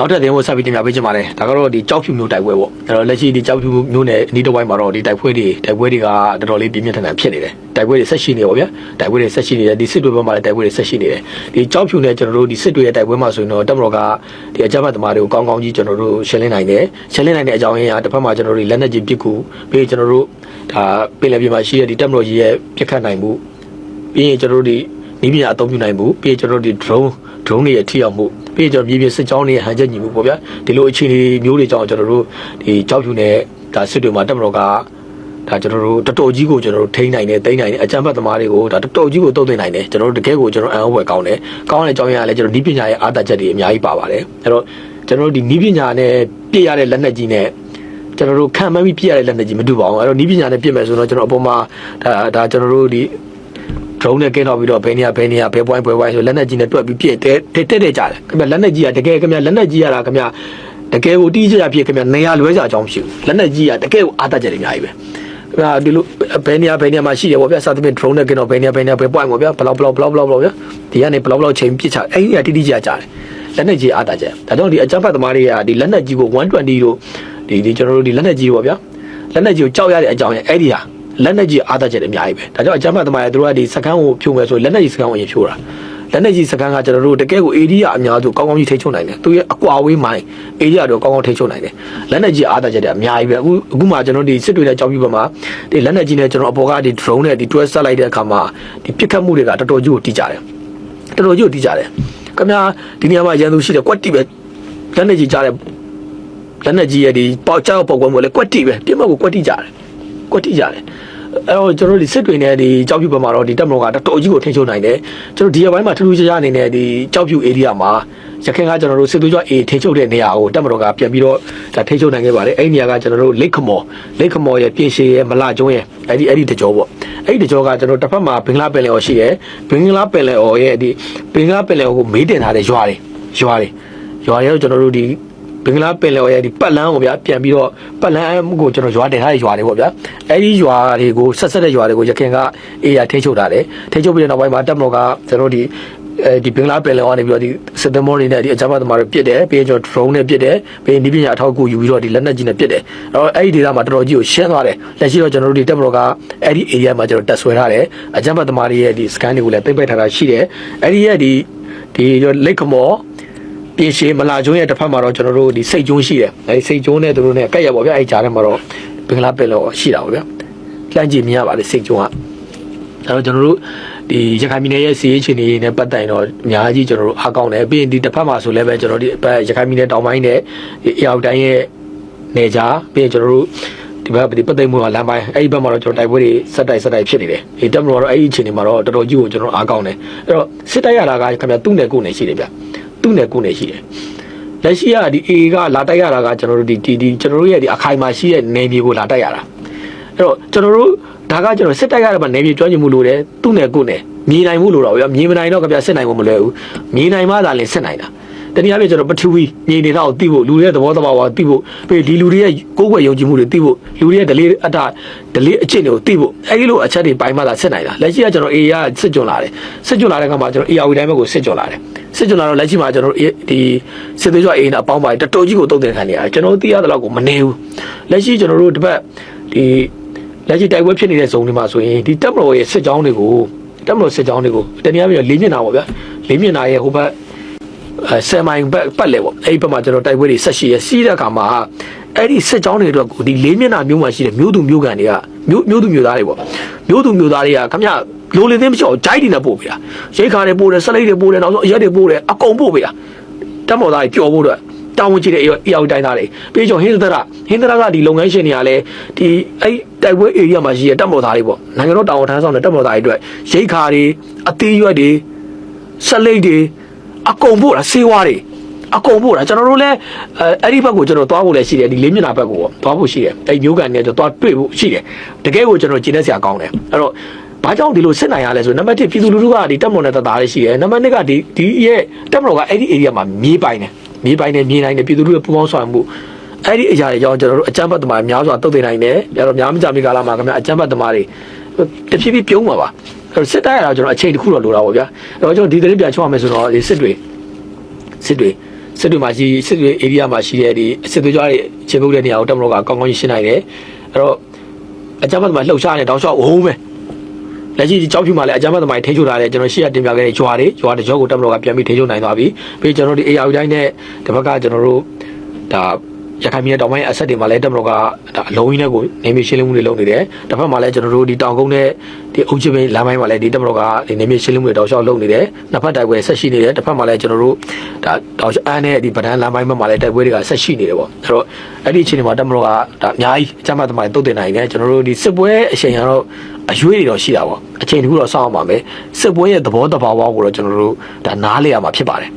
နောက်ထပ်တင်ဖို့ဆက်ပြီးတင်ပြပေးချင်ပါတယ်ဒါကတော့ဒီကြောက်ဖြူမျိုးတိုက်ပွဲပေါ့အဲ့တော့လက်ရှိဒီကြောက်ဖြူမျိုးနဲ့အနီးတစ်ဝိုင်းမှာတော့ဒီတိုက်ပွဲတွေကတော်တော်လေးပြင်းပြင်းထန်ထန်ဖြစ်နေတယ်တိုက်ပွဲတွေဆက်ရှိနေပါဗျာတိုက်ပွဲတွေဆက်ရှိနေတယ်ဒီစစ်တွေဘက်မှာလည်းတိုက်ပွဲတွေဆက်ရှိနေတယ်ဒီကြောက်ဖြူနဲ့ကျွန်တော်တို့ဒီစစ်တွေရဲ့တိုက်ပွဲမှာဆိုရင်တော့တပ်မတော်ကဒီအကြမ်းဖက်သမားတွေကိုကောင်းကောင်းကြီးကျွန်တော်တို့ရှင်းလင်းနိုင်တယ်ရှင်းလင်းနိုင်တဲ့အကြောင်းရင်းကတစ်ဖက်မှာကျွန်တော်တို့လက်နက်ကြီးပစ်ကူပြီးကျွန်တော်တို့ဒါပင်လယ်ပြင်မှာရှိတဲ့ဒီတပ်မတော်ကြီးရဲ့ပြစ်ခတ်နိုင်မှုပြီးရင်ကျွန်တော်တို့ဒီနီးပညာအသုံးပြုနိုင်မှုပြီးကျွန်တော်တို့ဒီ drone တွေရဲ့ထိရောက်မှုပြီးကျွန်တော်မြေပြင်စစ်ကြောင်းတွေဟန်ချက်ညီမှုပေါ့ဗျာဒီလိုအခြေအနေမျိုးတွေကြောင့်ကျွန်တော်တို့ဒီကြောက်ဖြူနဲ့ဒါစစ်တွေမှာတပ်မတော်ကဒါကျွန်တော်တို့တော်တော်ကြီးကိုကျွန်တော်တို့ထိန်းနိုင်တယ်သိမ်းနိုင်တယ်အကြမ်းဖက်သမားတွေကိုဒါတော်တော်ကြီးကိုတုံ့ပြန်နိုင်တယ်ကျွန်တော်တို့တကယ်ကိုကျွန်တော်အံ့ဩဖွယ်ကောင်းတယ်ကောင်းတဲ့အကြောင်းရင်းကလည်းကျွန်တော်နီးပညာရဲ့အားသာချက်တွေအများကြီးပါပါတယ်အဲ့တော့ကျွန်တော်တို့ဒီနီးပညာနဲ့ပြည့်ရတဲ့လက်နက်ကြီးနဲ့ကျွန်တော်တို့ခံမှန်းပြီးပြည့်ရတဲ့လက်နက်ကြီးမတူပါဘူးအဲ့တော့နီးပညာနဲ့ပြည့်မယ်ဆိုတော့ကျွန်တော်အပေါ်မှာဒါကျွန်တော်တို့ဒီdrone နဲ့ကင်းတော့ပြီးတော့ဘယ်နေရာဘယ်ပွိုင်းဆိုလက်နက်ကြီးနဲ့တွက်ပြီးပြည့်တဲ့ကြတယ်ခင်ဗျလက်နက်ကြီးကတကယ်ခင်ဗျလက်နက်ကြီးရတာခင်ဗျတကယ်ကိုတီးကြရဖြစ်ခင်ဗျနေရာလွဲကြအကြောင်းမရှိဘူးလက်နက်ကြီးကတကယ်ကိုအားတတ်ကြတယ်အများကြီးပဲခင်ဗျဒီလိုဘယ်နေရာမှာရှိတယ်ပေါ့ဗျာစသဖြင့် drone နဲ့ကင်းတော့ဘယ်နေရာဘယ်ပွိုင်းပေါ့ဗျာဘလောက်ဗျာဒီကနေဘလောက်ချိန်ပြစ်ချအဲ့ဒီကတီးကြတယ်လက်နက်ကြီးအားတတ်ကြဒါကြောင့်ဒီအကြမ်းဖက်သမားတွေကဒီလက်နက်ကြီးကို120တို့ဒီကျွန်တော်တို့ဒီလက်နက်ကြီးပေါ့ဗျာလက်နက်ကြီးကိုကြောက်ရတဲ့အကြောင်းရအဲ့ဒီဟာလက်နက်ကြီးအားသာချက်အများကြီးပဲဒါကြောင့်အကြမ်းဖက်သမားတွေတို့ကဒီစကန်းကိုဖြိုးမယ်ဆိုလက်နက်ကြီးစကန်းကိုရင်ဖြိုးတာလက်နက်ကြီးစကန်းကကျွန်တော်တို့တကယ်ကို area အများစုကောင်းကောင်းကြီးထိချုံနိုင်တယ်သူရဲ့အကွာဝေးမိုင်း area တော့ကောင်းကောင်းထိချုံနိုင်တယ်လက်နက်ကြီးအားသာချက်တွေအများကြီးပဲအခုမှကျွန်တော်ဒီစစ်တွေနဲ့ကြောက်ပြီးပါမှာဒီလက်နက်ကြီးနဲ့ကျွန်တော်အပေါ်ကဒီ drone နဲ့ဒီ twist ဆက်လိုက်တဲ့အခါမှာဒီပစ်ခတ်မှုတွေကတော်တော်ကြီးကိုတိကျတယ်ခင်ဗျာဒီနေရာမှာရန်သူရှိတယ်ကွက်တိပဲလက်နက်ကြီးကြားတယ်လက်နက်ကြီးရဲ့ဒီပေါက်ချောက်ပေါက်ကွဲမှုလည်းကွက်တိပဲပြစ်မှတ်ကိုကွက်တိကြတယ်အဲ့တော့ကျွန်တော်ဒီစစ်တွေနဲ့ဒီကြောက်ဖြူဘက်မှာတော့ဒီတပ်မတော်ကတော်တော်ကြီးကိုထိန်းချုပ်နိုင်တယ်ကျွန်တော်ဒီဘက်မှာထူးထူးခြားခြားအနေနဲ့ဒီကြောက်ဖြူ area မှာရခိုင်ကကျွန်တော်တို့စစ်သွေးကြွ A ထိန်းချုပ်တဲ့နေရာကိုတပ်မတော်ကပြန်ပြီးတော့ဒါထိန်းချုပ်နိုင်ခဲ့ပါတယ်အဲ့ဒီနေရာကကျွန်တော်တို့လိတ်ခမော်ရဲ့ပြင်ရှည်ရဲ့မလာကျုံးရဲ့အဲ့ဒီတကြောပေါ့အဲ့ဒီတကြောကကျွန်တော်တစ်ဖက်မှာဘင်္ဂလားပင်လယ်အော်ရှိတယ်ဘင်္ဂလားပင်လယ်အော်ရဲ့ဒီဘင်္ဂလားပင်လယ်အော်ကိုမေးတင်ထားတဲ့ရွာတွေတော့ကျွန်တော်တို့ဒီဘင်္ဂလားပင်လယ်ရဲ့ဒီပတ်လန်းကိုဗျာပြန်ပြီးတော့ပတ်လန်းကိုကျွန်တော်ရွာတင်ထားတဲ့ရွာတွေပေါ့ဗျာအဲ့ဒီရွာတွေကိုဆက်တဲ့ရွာတွေကိုရခင်ကအေးရထိချုပ်ထားတယ်ထိချုပ်ပြီးတဲ့နောက်ပိုင်းမှာတပ်မတော်ကကျွန်တော်ဒီဘင်္ဂလားပင်လယ်ကနေပြီးတော့ဒီစစ်သမောတွေနဲ့ဒီအကြမ်းဖက်သမားတွေပစ်တယ်ပြီးရင်ကျွန်တော် drone နဲ့ပစ်တယ်ပြီးရင်ဒီပညာအထောက်အကူယူပြီးတော့ဒီလက်နက်ကြီးနဲ့ပစ်တယ်အဲ့ဒီဒေသမှာတော်တော်ကြီးကိုရှင်းသွားတယ်လက်ရှိတော့ကျွန်တော်တို့ဒီတပ်မတော်ကအဲ့ဒီ area မှာကျွန်တော်တက်ဆွဲထားတယ်အကြမ်းဖက်သမားတွေရဲ့ဒီ scan တွေကိုလည်းသိမ့်ပိတ်ထားတာရှိတယ်အဲ့ဒီရဲ့ဒီလိတ်ခမော်ပြင်ရှည်မလာကျုံးရဲ့တစ်ဖက်မှာတော့ကျွန်တော်တို့ဒီစိတ်ကျုံးရှိတယ်အဲဒီစိတ်ကျုံးနဲ့သူတို့နဲ့ကက်ရပေါ့ဗျာအဲဒီကြားထဲမှာတော့ဘင်္ဂလားပင်လယ်ရှိတာပေါ့ဗျာလှမ်းကြည့်မြင်ရပါတယ်စိတ်ကျုံးကအဲတော့ကျွန်တော်တို့ဒီရခိုင်ပြည်နယ်ရဲ့စီးရေးချင်းတွေနဲ့ပတ်သက်ရင်တော့အများကြီးကျွန်တော်တို့အားကောင်းတယ်ပြီးရင်ဒီတစ်ဖက်မှာဆိုလည်းပဲကျွန်တော်ဒီရခိုင်ပြည်နယ်တောင်ပိုင်းနဲ့အေအောက်တိုင်းရဲ့နေကြားပြီးရင်ကျွန်တော်တို့ဒီဘက်ဒီပတ်သိမ်မှုကလမ်းပိုင်းအဲ့ဒီဘက်မှာတော့ကျွန်တော်တိုက်ပွဲတွေဆက်တိုက်ဖြစ်နေတယ်ဒီတက်မလို့တော့အဲ့ဒီအချိန်တွေမှာတော့တော်တော်ကြီးကိုကျွန်တော်အားကောင်းတယ်အဲ့တော့စစ်တိုက်ရတာကခင်ဗျာသူ့နယ်ကိုယ်နယ်ရှိတယ်ဗျသူ့နယ်ကိုယ်နယ်ရှိတယ်လက်ရှိကဒီ A ကလာတိုက်ရတာကကျွန်တော်တို့ဒီကျွန်တော်တို့ရဲ့ဒီအခိုင်မှာရှိတဲ့နယ်မြေကိုလာတိုက်ရတာအဲ့တော့ကျွန်တော်တို့ဒါကကျွန်တော်စစ်တိုက်ရတဲ့မှာနယ်မြေကျွမ်းကျင်မှုလို့တယ်သူ့နယ်ကိုယ်နယ်မြေနိုင်မှုလို့တော့ဗျာမြေမနိုင်တော့ခင်ဗျာစစ်နိုင်ဖို့မလွယ်ဘူးမြေနိုင်မှသာလင်စစ်နိုင်တာတနည်းအားဖြင့်ကျွန်တော်ပထဝီမြေနေတာကိုသိဖို့လူတွေရဲ့သဘောတဘာဝသိဖို့ပြီးဒီလူတွေရဲ့ကိုယ်ွယ်ယုံကြည်မှုတွေသိဖို့လူတွေရဲ့ဒလေးအကျင့်တွေကိုသိဖို့အဲဒီလိုအချက်တွေပိုင်းမှသာစစ်နိုင်တာလက်ရှိကကျွန်တော် A ရစစ်ကြုံလာတယ်ခါမှာကျွန်တော် AR တိုင်းဘက်ကိုစစ်ကြုံလာတယ်စစ်ကြုံလာတော့လက်ရှိမှာကျွန်တော်ဒီစစ်သေးကြွ A နဲ့အပေါင်းပါတော်တော်ကြီးကိုတုံ့ပြန်ခံနေရတယ်ကျွန်တော်သိရတဲ့လောက်ကိုမနေဘူးလက်ရှိကျွန်တော်တို့တစ်ပတ်ဒီလက်ရှိတိုက်ပွဲဖြစ်နေတဲ့ဇုံတွေမှာဆိုရင်ဒီတပ်မတော်ရဲ့စစ်ကြောင်းတွေကိုတနည်းအားဖြင့်လေးမျက်နှာပေါ့ဗျာလေးမျက်နှာရဲ့ဟိုဘက်10မိုင်ပတ်လေပေါ့အဲ့ဒီဘက်မှာကျွန်တော်တိုက်ပွဲတွေဆက်ရှိရစီးတဲ့အခါမှာအဲ့ဒီစစ်ကြောင်းတွေအတွက်ကိုဒီလေးမျက်နှာမျိုးမှာရှိတဲ့မျိုးသူမျိုးကန်တွေကမျိုးသူမျိုးသားတွေပေါ့မျိုးသူမျိုးသားတွေကခင်ဗျလိုလေသိမ်းမချောဂျိုက်တွေနဲ့ပို့ပေးတာရိတ်ခါတွေပို့တယ်ဆက်လိတ်တွေပို့တယ်နောက်ဆုံးအရက်တွေပို့တယ်အကုန်ပို့ပေးတာတက်မော်သားတွေပျော်ဖို့အတွက်တောင်းဝင်ကြည့်တဲ့အေအောက်တိုင်းသားတွေပြီးတော့ဟင်းသရကဒီလုပ်ငန်းရှင်တွေကလည်းဒီအဲ့တိုက်ပွဲ area မှာရှိတဲ့တက်မော်သားတွေပေါ့နိုင်ငံတော်တာဝန်ထမ်းဆောင်တဲ့တက်မော်သားတွေအတွက်ရိတ်ခါတွေအသေးရွက်တွေဆက်လိတ်တွေအကုန်ပို့တာဆေးဝါးတွေအကုန်ပို့တာကျွန်တော်တို့လည်းအဲ့ဒီဘက်ကိုကျွန်တော်သွားဖို့လည်းရှိတယ်ဒီလေးမျက်နှာဘက်ကိုသွားဖို့ရှိတယ်အဲ့မျိုးကန်နဲ့ကျွန်တော်သွားတွေ့ဖို့ရှိတယ်တကယ်ကိုကျွန်တော်ကျင်းနေစရာကောင်းတယ်အဲ့တော့ဘာကြောင့်ဒီလိုစစ်နိုင်ရလဲဆိုနံပါတ်1ပြည်သူလူထုကဒီတက်မော်နဲ့တသားလေးရှိတယ်နံပါတ်2ကဒီရဲ့တက်မော်ကအဲ့ဒီ area မှာမြေပိုင်တယ်မြေနိုင်တယ်ပြည်သူလူထုရဲ့ပူးပေါင်းဆောင်မှုအဲ့ဒီအရာတွေကြောင့်ကျွန်တော်တို့အကြမ်းဖက်သမားများစွာတုတ်သိနိုင်တယ်ပြီးတော့များမကြမီကာလမှာခင်ဗျာအကြမ်းဖက်သမားတွေတဖြည်းဖြည်းပြုံးမှာပါအဲ့စစ်တိုက်ရတာကျွန်တော်အချိန်တစ်ခုတော့လိုတာပေါ့ဗျာအဲ့တော့ကျွန်တော်ဒီသတင်းပြချောင်းရမယ်ဆိုတော့ဒီစစ်တွေ စစ်တွေမှာရှိစစ်တွေ area မှာရှိတဲ့ဒီစစ်သွေးကြွတွေခြေကုပ်တဲ့နေရာကိုတက်မလို့ကကောင်းကောင်းရှင်းနိုင်တယ်အဲ့တော့အကြမ်းဖက်သမားလှုပ်ရှားနေတောက်လျှောက်ဝုန်းပဲလက်ရှိဒီကြောက်ဖြူမှာလည်းအကြမ်းဖက်သမားထိန်းချုပ်ထားတယ်ကျွန်တော်ရှေ့ကတင်ပြခဲ့တဲ့ဂျွာတကြောကိုတက်မလို့ကပြန်ပြီးထိန်းချုပ်နိုင်သွားပြီပြီးကျွန်တော်ဒီ AR တိုင်းနဲ့ဒီဘက်ကကျွန်တော်တို့ဒါရခိုင်ပြည်နယ်တောင်ပိုင်းအဆက်တွေမှာလည်းတက်မလို့ကဒါအလုံးကြီးနဲ့ကိုနေမြေရှင်းလင်းမှုတွေလုပ်နေတယ်တစ်ဖက်မှာလည်းကျွန်တော်တို့ဒီတောင်ကုန်းနဲ့ဒီအုပ်ချုပ်ရေးလမ်းပိုင်းမှာလည်းဒီတက်မလို့ကဒီနေမြေရှင်းလင်းမှုတွေတောက်လျှောက်လုပ်နေတယ်နှစ်ဖက်တိုက်ပွဲဆက်ရှိနေတယ်တစ်ဖက်မှာလည်းကျွန်တော်တို့ဒါတောက်အန်းနဲ့ဒီဗဒန်းလမ်းပိုင်းမှာလည်းတိုက်ပွဲတွေကဆက်ရှိနေတယ်ပေါ့အဲ့တော့အဲ့ဒီအချိန်တွေမှာတက်မလို့ကဒါအများကြီးအကြမ်းဖက်သမားတွေတုတ်တင်နိုင်တယ်ကျွန်တော်တို့ဒီစစ်ပွဲအချိန်ကတော့အရွေးတွေတော့ရှိတာပေါ့အချိန်တခုတော့စောင့်အောင်ပါမယ်စစ်ပွဲရဲ့သဘောတဘာဝကိုတော့ကျွန်တော်တို့ဒါနားလည်ရမှာဖြစ်ပါတယ်